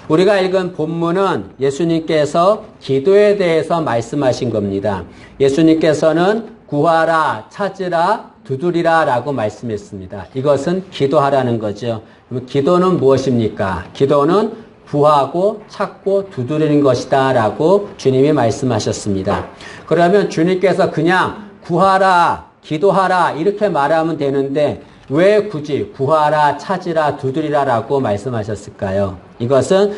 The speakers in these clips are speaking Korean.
우리가 읽은 본문은 예수님께서 기도에 대해서 말씀하신 겁니다. 예수님께서는 구하라, 찾으라, 두드리라 라고 말씀했습니다. 이것은 기도하라는 거죠. 기도는 무엇입니까? 기도는 구하고 찾고 두드리는 것이다 라고 주님이 말씀하셨습니다. 그러면 주님께서 그냥 구하라, 기도하라 이렇게 말하면 되는데 왜 굳이 구하라, 찾으라, 두드리라 라고 말씀하셨을까요? 이것은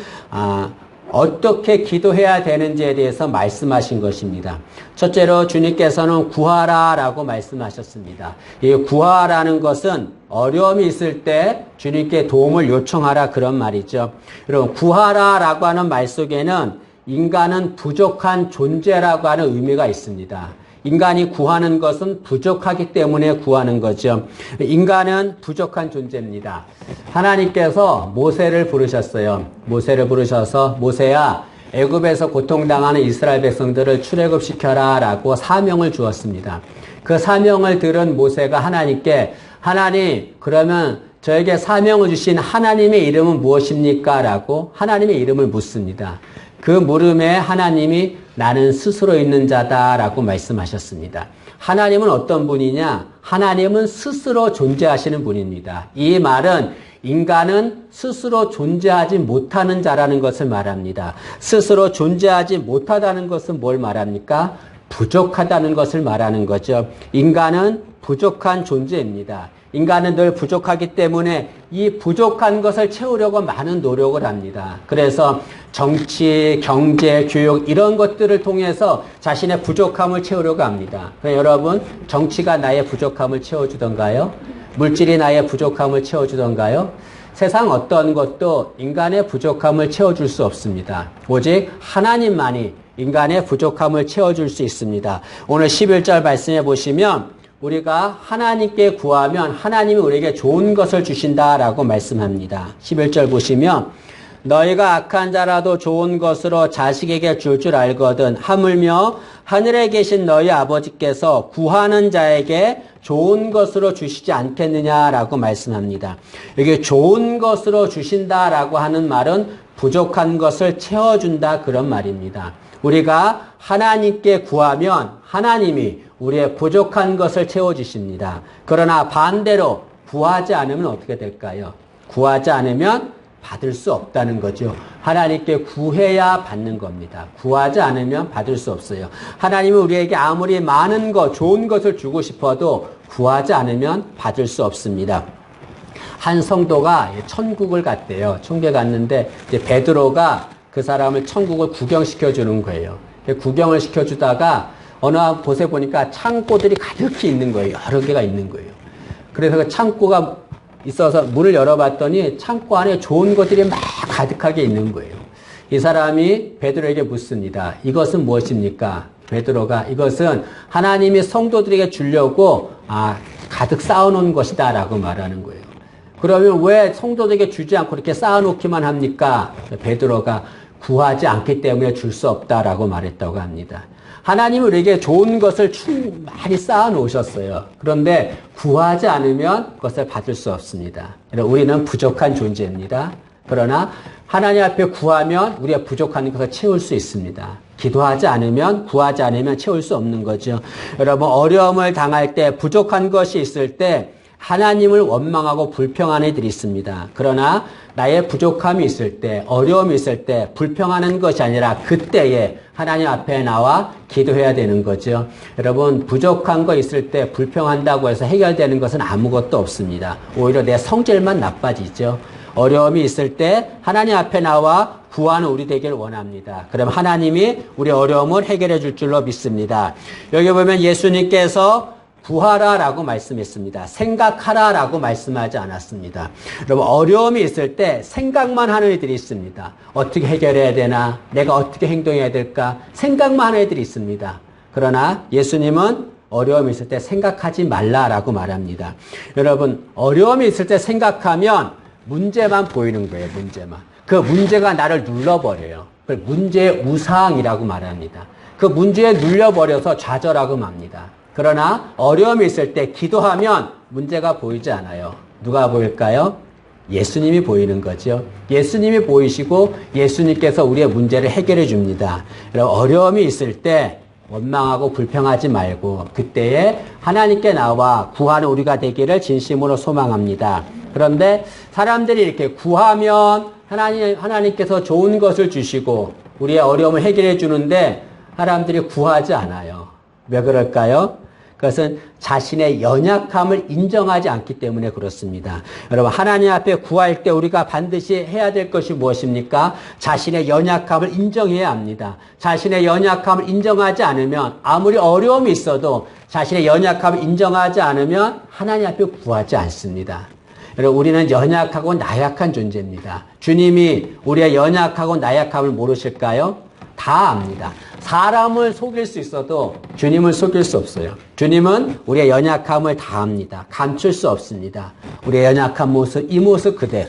어떻게 기도해야 되는지에 대해서 말씀하신 것입니다. 첫째로 주님께서는 구하라 라고 말씀하셨습니다. 이 구하라는 것은 어려움이 있을 때 주님께 도움을 요청하라 그런 말이죠. 여러분 구하라 라고 하는 말 속에는 인간은 부족한 존재라고 하는 의미가 있습니다. 인간이 구하는 것은 부족하기 때문에 구하는 거죠. 인간은 부족한 존재입니다. 하나님께서 모세를 부르셨어요. 모세를 부르셔서 모세야 애굽에서 고통당하는 이스라엘 백성들을 출애굽시켜라 라고 사명을 주었습니다. 그 사명을 들은 모세가 하나님께 하나님 그러면 저에게 사명을 주신 하나님의 이름은 무엇입니까? 라고 하나님의 이름을 묻습니다. 그 물음에 하나님이 나는 스스로 있는 자다 라고 말씀하셨습니다. 하나님은 어떤 분이냐? 하나님은 스스로 존재하시는 분입니다. 이 말은 인간은 스스로 존재하지 못하는 자라는 것을 말합니다. 스스로 존재하지 못하다는 것은 뭘 말합니까? 부족하다는 것을 말하는 거죠. 인간은 부족한 존재입니다. 인간은 늘 부족하기 때문에 이 부족한 것을 채우려고 많은 노력을 합니다. 그래서 정치, 경제, 교육 이런 것들을 통해서 자신의 부족함을 채우려고 합니다. 여러분, 정치가 나의 부족함을 채워주던가요? 물질이 나의 부족함을 채워주던가요? 세상 어떤 것도 인간의 부족함을 채워줄 수 없습니다. 오직 하나님만이 인간의 부족함을 채워줄 수 있습니다. 오늘 11절 말씀해 보시면 우리가 하나님께 구하면 하나님이 우리에게 좋은 것을 주신다라고 말씀합니다. 11절 보시면 너희가 악한 자라도 좋은 것으로 자식에게 줄 알거든 하물며 하늘에 계신 너희 아버지께서 구하는 자에게 좋은 것으로 주시지 않겠느냐라고 말씀합니다. 여기 좋은 것으로 주신다라고 하는 말은 부족한 것을 채워준다 그런 말입니다. 우리가 하나님께 구하면 하나님이 우리의 부족한 것을 채워주십니다. 그러나 반대로 구하지 않으면 어떻게 될까요? 구하지 않으면 받을 수 없다는 거죠. 하나님께 구해야 받는 겁니다. 구하지 않으면 받을 수 없어요. 하나님은 우리에게 아무리 많은 것, 좋은 것을 주고 싶어도 구하지 않으면 받을 수 없습니다. 한 성도가 천국을 갔대요. 천국에 갔는데 이제 베드로가 그 사람을 천국을 구경시켜 주는 거예요. 구경을 시켜주다가 어느 곳에 보니까 창고들이 가득히 있는 거예요. 여러 개가 있는 거예요. 그래서 그 창고가 있어서 문을 열어봤더니 창고 안에 좋은 것들이 막 가득하게 있는 거예요. 이 사람이 베드로에게 묻습니다. 이것은 무엇입니까? 베드로가 이것은 하나님이 성도들에게 주려고 가득 쌓아놓은 것이다 라고 말하는 거예요. 그러면 왜 성도들에게 주지 않고 이렇게 쌓아놓기만 합니까? 베드로가 구하지 않기 때문에 줄 수 없다라고 말했다고 합니다. 하나님은 우리에게 좋은 것을 많이 쌓아놓으셨어요. 그런데 구하지 않으면 그것을 받을 수 없습니다. 우리는 부족한 존재입니다. 그러나 하나님 앞에 구하면 우리가 부족한 것을 채울 수 있습니다. 기도하지 않으면, 구하지 않으면 채울 수 없는 거죠. 여러분, 어려움을 당할 때, 부족한 것이 있을 때 하나님을 원망하고 불평하는 이들이 있습니다. 그러나 나의 부족함이 있을 때, 어려움이 있을 때 불평하는 것이 아니라 그때에 하나님 앞에 나와 기도해야 되는 거죠. 여러분, 부족한 거 있을 때 불평한다고 해서 해결되는 것은 아무것도 없습니다. 오히려 내 성질만 나빠지죠. 어려움이 있을 때 하나님 앞에 나와 구하는 우리 되길 원합니다. 그럼 하나님이 우리 어려움을 해결해 줄 줄로 믿습니다. 여기 보면 예수님께서 구하라라고 말씀했습니다. 생각하라라고 말씀하지 않았습니다. 여러분, 어려움이 있을 때 생각만 하는 애들이 있습니다. 어떻게 해결해야 되나? 내가 어떻게 행동해야 될까? 생각만 하는 애들이 있습니다. 그러나 예수님은 어려움이 있을 때 생각하지 말라라고 말합니다. 여러분, 어려움이 있을 때 생각하면 문제만 보이는 거예요. 문제만. 그 문제가 나를 눌러버려요. 그걸 문제의 우상이라고 말합니다. 그 문제에 눌려버려서 좌절하고 맙니다. 그러나 어려움이 있을 때 기도하면 문제가 보이지 않아요. 누가 보일까요? 예수님이 보이는 거죠. 예수님이 보이시고 예수님께서 우리의 문제를 해결해 줍니다. 여러분, 어려움이 있을 때 원망하고 불평하지 말고 그때에 하나님께 나와 구하는 우리가 되기를 진심으로 소망합니다. 그런데 사람들이 이렇게 구하면 하나님께서 좋은 것을 주시고 우리의 어려움을 해결해 주는데 사람들이 구하지 않아요. 왜 그럴까요? 그것은 자신의 연약함을 인정하지 않기 때문에 그렇습니다. 여러분, 하나님 앞에 구할 때 우리가 반드시 해야 될 것이 무엇입니까? 자신의 연약함을 인정해야 합니다. 자신의 연약함을 인정하지 않으면 아무리 어려움이 있어도 자신의 연약함을 인정하지 않으면 하나님 앞에 구하지 않습니다. 여러분, 우리는 연약하고 나약한 존재입니다. 주님이 우리의 연약하고 나약함을 모르실까요? 다 압니다. 사람을 속일 수 있어도 주님을 속일 수 없어요. 주님은 우리의 연약함을 다 압니다. 감출 수 없습니다. 우리의 연약한 모습, 이 모습 그대로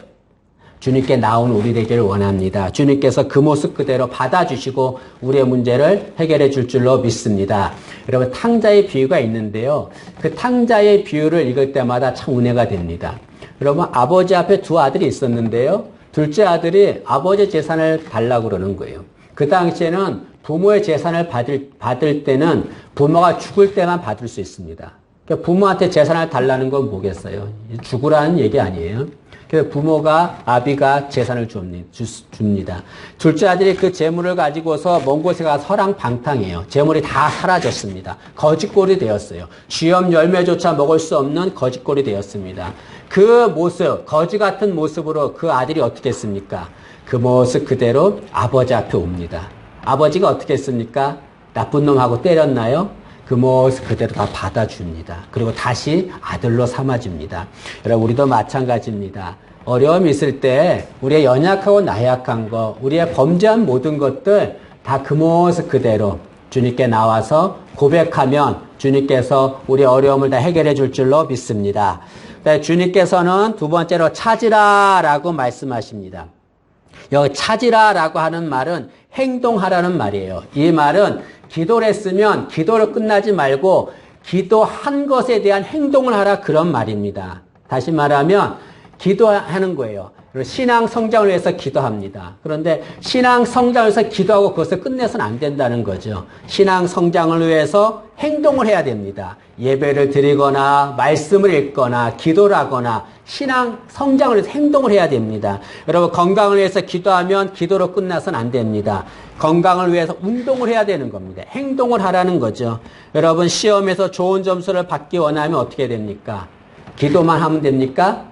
주님께 나온 우리 되기를 원합니다. 주님께서 그 모습 그대로 받아주시고 우리의 문제를 해결해 줄 줄로 믿습니다. 여러분, 탕자의 비유가 있는데요. 그 탕자의 비유를 읽을 때마다 참 은혜가 됩니다. 여러분, 아버지 앞에 두 아들이 있었는데요. 둘째 아들이 아버지 재산을 달라고 그러는 거예요. 그 당시에는 부모의 재산을 받을 때는 부모가 죽을 때만 받을 수 있습니다. 그러니까 부모한테 재산을 달라는 건 뭐겠어요? 죽으라는 얘기 아니에요. 그래서 부모가, 아비가 재산을 줍니다. 둘째 아들이 그 재물을 가지고서 먼 곳에 가서 허랑방탕해요. 재물이 다 사라졌습니다. 거짓골이 되었어요. 쥐염 열매조차 먹을 수 없는 거짓골이 되었습니다. 그 모습, 거지 같은 모습으로 그 아들이 어떻게 했습니까? 그 모습 그대로 아버지 앞에 옵니다. 아버지가 어떻게 했습니까? 나쁜 놈하고 때렸나요? 그 모습 그대로 다 받아줍니다. 그리고 다시 아들로 삼아줍니다. 여러분, 우리도 마찬가지입니다. 어려움이 있을 때 우리의 연약하고 나약한 것, 우리의 범죄한 모든 것들 다 그 모습 그대로 주님께 나와서 고백하면 주님께서 우리의 어려움을 다 해결해 줄 줄로 믿습니다. 주님께서는 두 번째로 찾으라라고 말씀하십니다. 여기 찾으라라고 하는 말은 행동하라는 말이에요. 이 말은 기도를 했으면 기도로 끝나지 말고 기도한 것에 대한 행동을 하라, 그런 말입니다. 다시 말하면 기도하는 거예요. 신앙 성장을 위해서 기도합니다. 그런데 신앙 성장을 위해서 기도하고 그것을 끝내서는 안 된다는 거죠. 신앙 성장을 위해서 행동을 해야 됩니다. 예배를 드리거나 말씀을 읽거나 기도를 하거나 신앙 성장을 위해서 행동을 해야 됩니다. 여러분, 건강을 위해서 기도하면 기도로 끝나서는 안 됩니다. 건강을 위해서 운동을 해야 되는 겁니다. 행동을 하라는 거죠. 여러분, 시험에서 좋은 점수를 받기 원하면 어떻게 됩니까? 기도만 하면 됩니까?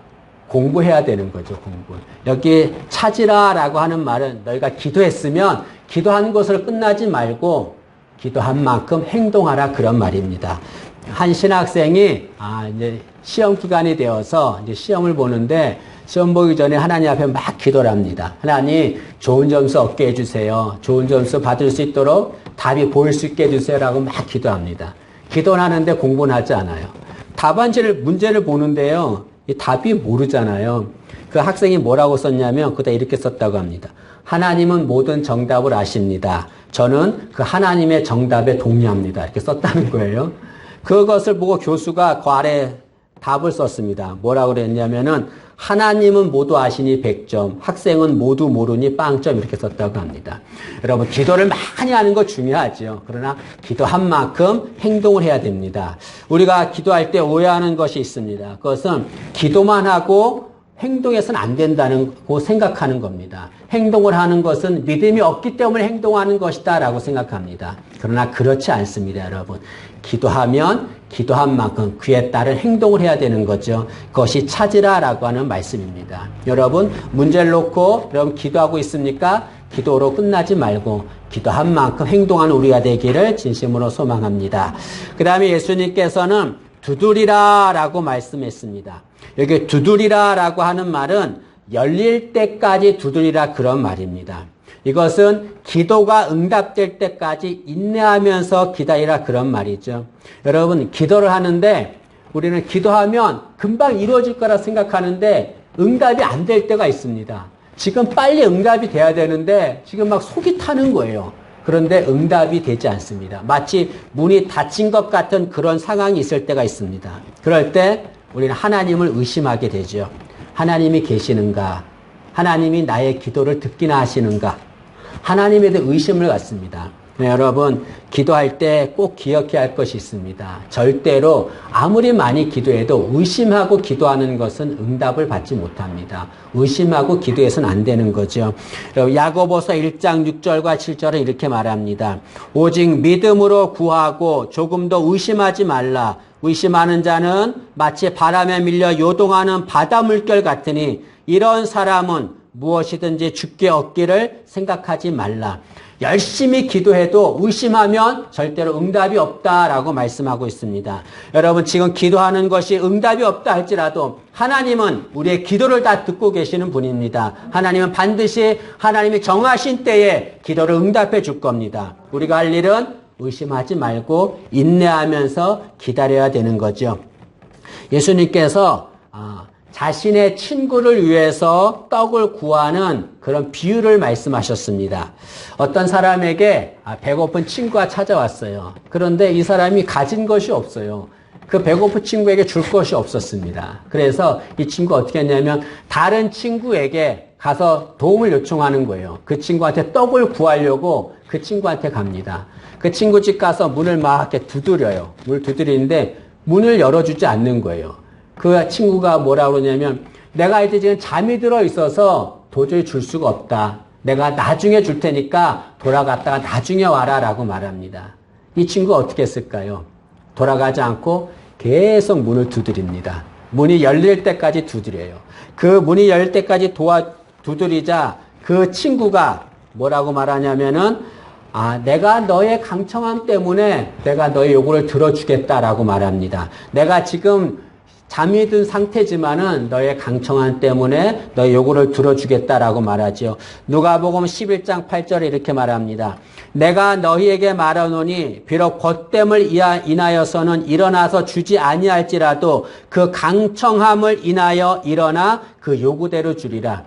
공부해야 되는 거죠, 공부. 여기 찾으라라고 하는 말은 너희가 기도했으면 기도한 것으로 끝나지 말고 기도한 만큼 행동하라, 그런 말입니다. 한 신학생이 이제 시험 기간이 되어서 이제 시험을 보는데 시험 보기 전에 하나님 앞에 막 기도를 합니다. 하나님, 좋은 점수 얻게 해주세요. 좋은 점수 받을 수 있도록 답이 보일 수 있게 해주세요라고 막 기도합니다. 기도는 하는데 공부는 하지 않아요. 문제를 보는데요. 이 답이 모르잖아요. 그 학생이 뭐라고 썼냐면 그다 이렇게 썼다고 합니다. 하나님은 모든 정답을 아십니다. 저는 그 하나님의 정답에 동의합니다. 이렇게 썼다는 거예요. 그것을 보고 교수가 그 아래 답을 썼습니다. 뭐라고 그랬냐면은 하나님은 모두 아시니 100점, 학생은 모두 모르니 빵점, 이렇게 썼다고 합니다. 여러분, 기도를 많이 하는 거 중요하죠. 그러나 기도한 만큼 행동을 해야 됩니다. 우리가 기도할 때 오해하는 것이 있습니다. 그것은 기도만 하고 행동해서는 안 된다고 생각하는 겁니다. 행동을 하는 것은 믿음이 없기 때문에 행동하는 것이다 라고 생각합니다. 그러나 그렇지 않습니다, 여러분. 기도하면 기도한 만큼 그에 따른 행동을 해야 되는 거죠. 그것이 찾으라라고 하는 말씀입니다. 여러분, 문제를 놓고 여러분 기도하고 있습니까? 기도로 끝나지 말고 기도한 만큼 행동하는 우리가 되기를 진심으로 소망합니다. 그 다음에 예수님께서는 두드리라라고 말씀했습니다. 여기 두드리라라고 하는 말은 열릴 때까지 두드리라, 그런 말입니다. 이것은 기도가 응답될 때까지 인내하면서 기다리라, 그런 말이죠. 여러분, 기도를 하는데 우리는 기도하면 금방 이루어질 거라 생각하는데 응답이 안 될 때가 있습니다. 지금 빨리 응답이 돼야 되는데 지금 막 속이 타는 거예요. 그런데 응답이 되지 않습니다. 마치 문이 닫힌 것 같은 그런 상황이 있을 때가 있습니다. 그럴 때 우리는 하나님을 의심하게 되죠. 하나님이 계시는가? 하나님이 나의 기도를 듣기나 하시는가? 하나님에 대해 의심을 갖습니다. 여러분, 기도할 때 꼭 기억해야 할 것이 있습니다. 절대로 아무리 많이 기도해도 의심하고 기도하는 것은 응답을 받지 못합니다. 의심하고 기도해서는 안 되는 거죠. 야고보서 1장 6절과 7절은 이렇게 말합니다. 오직 믿음으로 구하고 조금도 의심하지 말라. 의심하는 자는 마치 바람에 밀려 요동하는 바다 물결 같으니 이런 사람은 무엇이든지 주께 얻기를 생각하지 말라. 열심히 기도해도 의심하면 절대로 응답이 없다라고 말씀하고 있습니다. 여러분, 지금 기도하는 것이 응답이 없다 할지라도 하나님은 우리의 기도를 다 듣고 계시는 분입니다. 하나님은 반드시 하나님이 정하신 때에 기도를 응답해 줄 겁니다. 우리가 할 일은 의심하지 말고 인내하면서 기다려야 되는 거죠. 예수님께서 자신의 친구를 위해서 떡을 구하는 그런 비유를 말씀하셨습니다. 어떤 사람에게 배고픈 친구가 찾아왔어요. 그런데 이 사람이 가진 것이 없어요. 그 배고픈 친구에게 줄 것이 없었습니다. 그래서 이 친구가 어떻게 했냐면 다른 친구에게 가서 도움을 요청하는 거예요. 그 친구한테 떡을 구하려고 그 친구한테 갑니다. 그 친구 집 가서 문을 막 이렇게 두드려요. 문을 두드리는데 문을 열어주지 않는 거예요. 그 친구가 뭐라고 그러냐면 내가 이제 지금 잠이 들어 있어서 도저히 줄 수가 없다. 내가 나중에 줄 테니까 돌아갔다가 나중에 와라 라고 말합니다. 이 친구가 어떻게 했을까요? 돌아가지 않고 계속 문을 두드립니다. 문이 열릴 때까지 두드려요. 그 문이 열릴 때까지 두드리자 그 친구가 뭐라고 말하냐면은 내가 너의 강청함 때문에 내가 너의 요구를 들어주겠다라고 말합니다. 내가 지금 잠이 든 상태지만은 너의 강청함 때문에 너의 요구를 들어주겠다라고 말하죠. 누가복음 11장 8절에 이렇게 말합니다. 내가 너희에게 말하노니 비록 벗됨을 인하여서는 일어나서 주지 아니할지라도 그 강청함을 인하여 일어나 그 요구대로 주리라.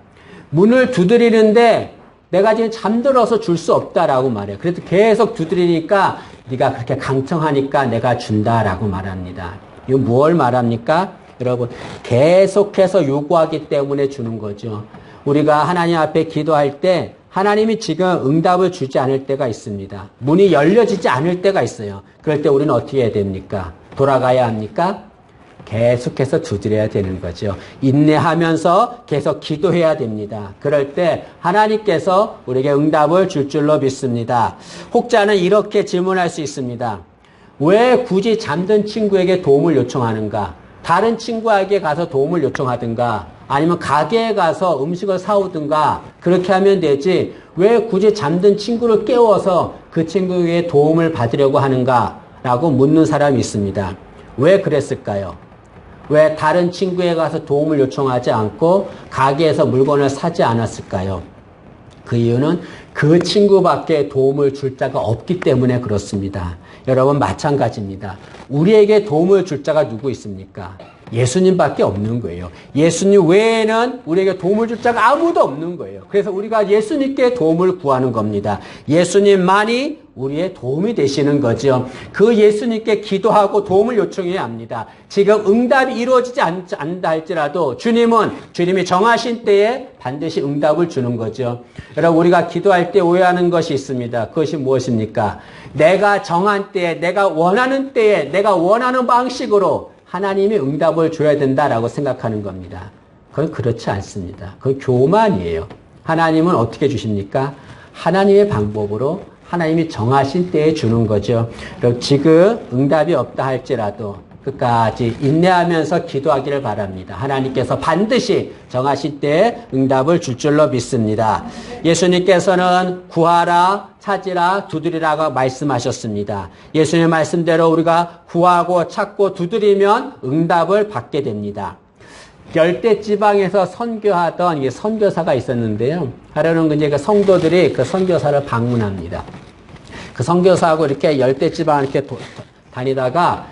문을 두드리는데 내가 지금 잠들어서 줄 수 없다라고 말해요. 그래도 계속 두드리니까 네가 그렇게 강청하니까 내가 준다라고 말합니다. 이거 뭘 말합니까? 여러분, 계속해서 요구하기 때문에 주는 거죠. 우리가 하나님 앞에 기도할 때 하나님이 지금 응답을 주지 않을 때가 있습니다. 문이 열려지지 않을 때가 있어요. 그럴 때 우리는 어떻게 해야 됩니까? 돌아가야 합니까? 계속해서 두드려야 되는 거죠. 인내하면서 계속 기도해야 됩니다. 그럴 때 하나님께서 우리에게 응답을 줄 줄로 믿습니다. 혹자는 이렇게 질문할 수 있습니다. 왜 굳이 잠든 친구에게 도움을 요청하는가? 다른 친구에게 가서 도움을 요청하든가 아니면 가게에 가서 음식을 사오든가 그렇게 하면 되지 왜 굳이 잠든 친구를 깨워서 그 친구에게 도움을 받으려고 하는가? 라고 묻는 사람이 있습니다. 왜 그랬을까요? 왜 다른 친구에 가서 도움을 요청하지 않고 가게에서 물건을 사지 않았을까요? 그 이유는 그 친구밖에 도움을 줄 자가 없기 때문에 그렇습니다. 여러분, 마찬가지입니다. 우리에게 도움을 줄 자가 누구 있습니까? 예수님밖에 없는 거예요. 예수님 외에는 우리에게 도움을 줄 자가 아무도 없는 거예요. 그래서 우리가 예수님께 도움을 구하는 겁니다. 예수님만이 우리의 도움이 되시는 거죠. 그 예수님께 기도하고 도움을 요청해야 합니다. 지금 응답이 이루어지지 않는다 할지라도 주님이 정하신 때에 반드시 응답을 주는 거죠. 여러분, 우리가 기도할 때 오해하는 것이 있습니다. 그것이 무엇입니까? 내가 정한 때에, 내가 원하는 때에, 내가 원하는 방식으로 하나님이 응답을 줘야 된다라고 생각하는 겁니다. 그건 그렇지 않습니다. 그건 교만이에요. 하나님은 어떻게 주십니까? 하나님의 방법으로 하나님이 정하신 때에 주는 거죠. 지금 응답이 없다 할지라도 끝까지 인내하면서 기도하기를 바랍니다. 하나님께서 반드시 정하실 때에 응답을 줄 줄로 믿습니다. 예수님께서는 구하라, 찾으라, 두드리라고 말씀하셨습니다. 예수님의 말씀대로 우리가 구하고 찾고 두드리면 응답을 받게 됩니다. 열대지방에서 선교하던 선교사가 있었는데요. 하루는 이제 그 성도들이 그 선교사를 방문합니다. 그 선교사하고 이렇게 열대지방을 이렇게 다니다가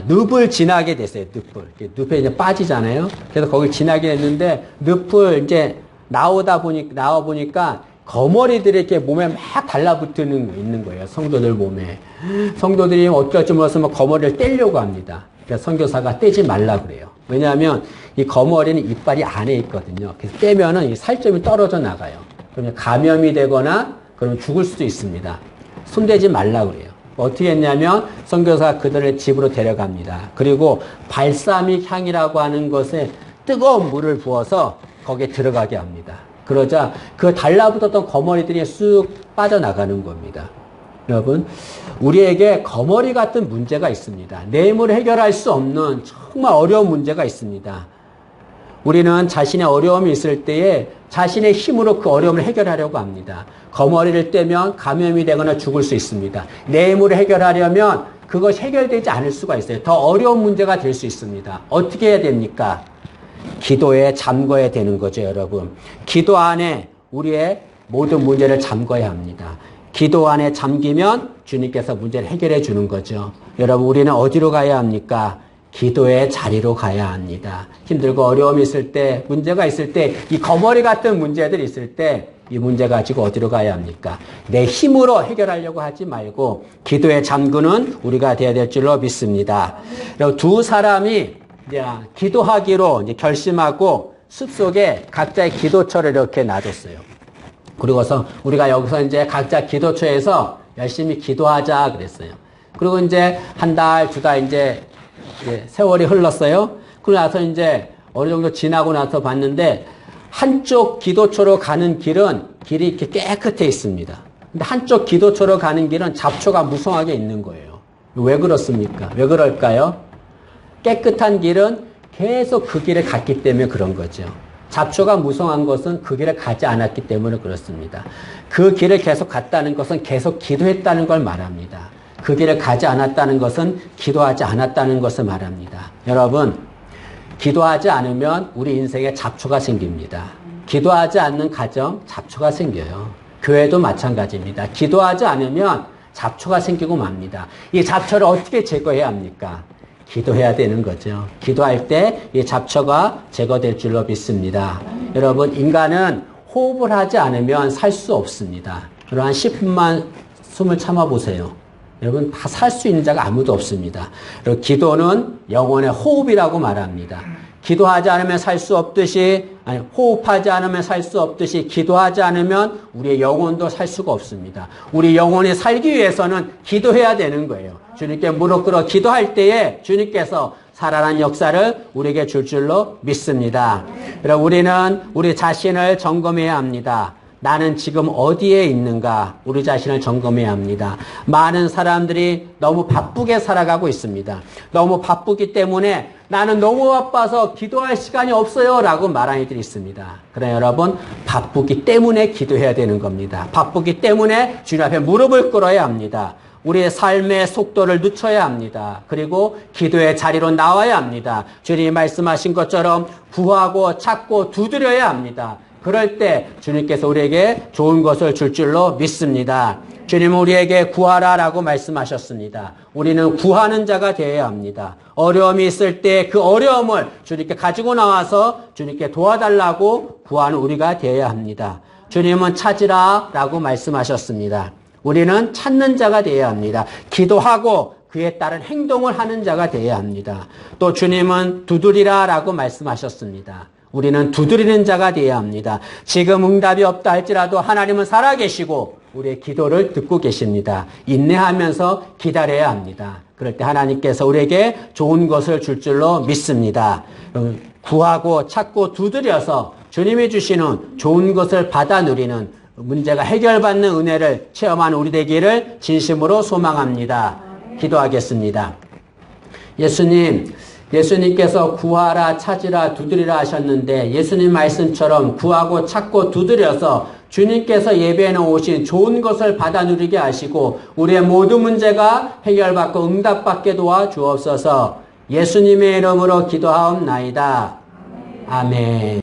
늪을 지나게 됐어요. 늪에 이제 빠지잖아요. 그래서 거길 지나게 됐는데 늪을 이제 나와 보니까 거머리들이 이렇게 몸에 막 있는 거예요. 성도들 몸에. 성도들이 어쩔 줄 몰라서 거머리를 떼려고 합니다. 그래서 선교사가 떼지 말라 그래요. 왜냐하면 이 거머리는 이빨이 안에 있거든요. 그래서 떼면은 이 살점이 떨어져 나가요. 그러면 감염이 되거나 그러면 죽을 수도 있습니다. 손대지 말라 그래요. 어떻게 했냐면 선교사가 그들을 집으로 데려갑니다. 그리고 발사믹 향이라고 하는 것에 뜨거운 물을 부어서 거기에 들어가게 합니다. 그러자 그 달라붙었던 거머리들이 쑥 빠져나가는 겁니다. 여러분, 우리에게 거머리 같은 문제가 있습니다. 내 힘으로 해결할 수 없는 정말 어려운 문제가 있습니다. 우리는 자신의 어려움이 있을 때에 자신의 힘으로 그 어려움을 해결하려고 합니다. 거머리를 떼면 감염이 되거나 죽을 수 있습니다. 내 힘으로 해결하려면 그것이 해결되지 않을 수가 있어요. 더 어려운 문제가 될 수 있습니다. 어떻게 해야 됩니까? 기도에 잠궈야 되는 거죠, 여러분. 기도 안에 우리의 모든 문제를 잠궈야 합니다. 기도 안에 잠기면 주님께서 문제를 해결해 주는 거죠. 여러분, 우리는 어디로 가야 합니까? 기도의 자리로 가야 합니다. 힘들고 어려움이 있을 때, 문제가 있을 때, 이 거머리 같은 문제들이 있을 때, 이 문제 가지고 어디로 가야 합니까? 내 힘으로 해결하려고 하지 말고, 기도의 잠그는 우리가 되어야 될 줄로 믿습니다. 그리고 두 사람이 이제 기도하기로 이제 결심하고 숲속에 각자의 기도처를 이렇게 놔뒀어요. 그리고서 우리가 여기서 이제 각자 기도처에서 열심히 기도하자 그랬어요. 그리고 이제 한 달, 두 달 이제 세월이 흘렀어요. 그러고 나서 이제 어느 정도 지나고 나서 봤는데 한쪽 기도처로 가는 길이 이렇게 깨끗해 있습니다. 근데 한쪽 기도처로 가는 길은 잡초가 무성하게 있는 거예요. 왜 그렇습니까? 왜 그럴까요? 깨끗한 길은 계속 그 길을 갔기 때문에 그런 거죠. 잡초가 무성한 것은 그 길을 가지 않았기 때문에 그렇습니다. 그 길을 계속 갔다는 것은 계속 기도했다는 걸 말합니다. 그 길을 가지 않았다는 것은 기도하지 않았다는 것을 말합니다. 여러분, 기도하지 않으면 우리 인생에 잡초가 생깁니다. 기도하지 않는 가정, 잡초가 생겨요. 교회도 마찬가지입니다. 기도하지 않으면 잡초가 생기고 맙니다. 이 잡초를 어떻게 제거해야 합니까? 기도해야 되는 거죠. 기도할 때 이 잡초가 제거될 줄로 믿습니다. 여러분, 인간은 호흡을 하지 않으면 살 수 없습니다. 여러분, 한 10분만 숨을 참아보세요. 여러분, 다 살 수 있는 자가 아무도 없습니다. 그리고 기도는 영혼의 호흡이라고 말합니다. 기도하지 않으면 살 수 없듯이, 아니, 호흡하지 않으면 살 수 없듯이 기도하지 않으면 우리의 영혼도 살 수가 없습니다. 우리 영혼이 살기 위해서는 기도해야 되는 거예요. 주님께 무릎 꿇어 기도할 때에 주님께서 살아난 역사를 우리에게 줄 줄로 믿습니다. 그럼 우리는 우리 자신을 점검해야 합니다. 나는 지금 어디에 있는가? 우리 자신을 점검해야 합니다. 많은 사람들이 너무 바쁘게 살아가고 있습니다. 너무 바쁘기 때문에 나는 너무 바빠서 기도할 시간이 없어요 라고 말하는 이들이 있습니다. 그러나 여러분, 바쁘기 때문에 기도해야 되는 겁니다. 바쁘기 때문에 주님 앞에 무릎을 꿇어야 합니다. 우리의 삶의 속도를 늦춰야 합니다. 그리고 기도의 자리로 나와야 합니다. 주님이 말씀하신 것처럼 구하고 찾고 두드려야 합니다. 그럴 때 주님께서 우리에게 좋은 것을 줄 줄로 믿습니다. 주님은 우리에게 구하라라고 말씀하셨습니다. 우리는 구하는 자가 되어야 합니다. 어려움이 있을 때 그 어려움을 주님께 가지고 나와서 주님께 도와달라고 구하는 우리가 되어야 합니다. 주님은 찾으라라고 말씀하셨습니다. 우리는 찾는 자가 되어야 합니다. 기도하고 그에 따른 행동을 하는 자가 되어야 합니다. 또 주님은 두드리라라고 말씀하셨습니다. 우리는 두드리는 자가 되어야 합니다. 지금 응답이 없다 할지라도 하나님은 살아계시고 우리의 기도를 듣고 계십니다. 인내하면서 기다려야 합니다. 그럴 때 하나님께서 우리에게 좋은 것을 줄 줄로 믿습니다. 구하고 찾고 두드려서 주님이 주시는 좋은 것을 받아 누리는 문제가 해결받는 은혜를 체험하는 우리 되기를 진심으로 소망합니다. 기도하겠습니다. 예수님께서 구하라, 찾으라, 두드리라 하셨는데 예수님 말씀처럼 구하고 찾고 두드려서 주님께서 예배해 놓으신 좋은 것을 받아 누리게 하시고 우리의 모든 문제가 해결받고 응답받게 도와주옵소서. 예수님의 이름으로 기도하옵나이다. 아멘.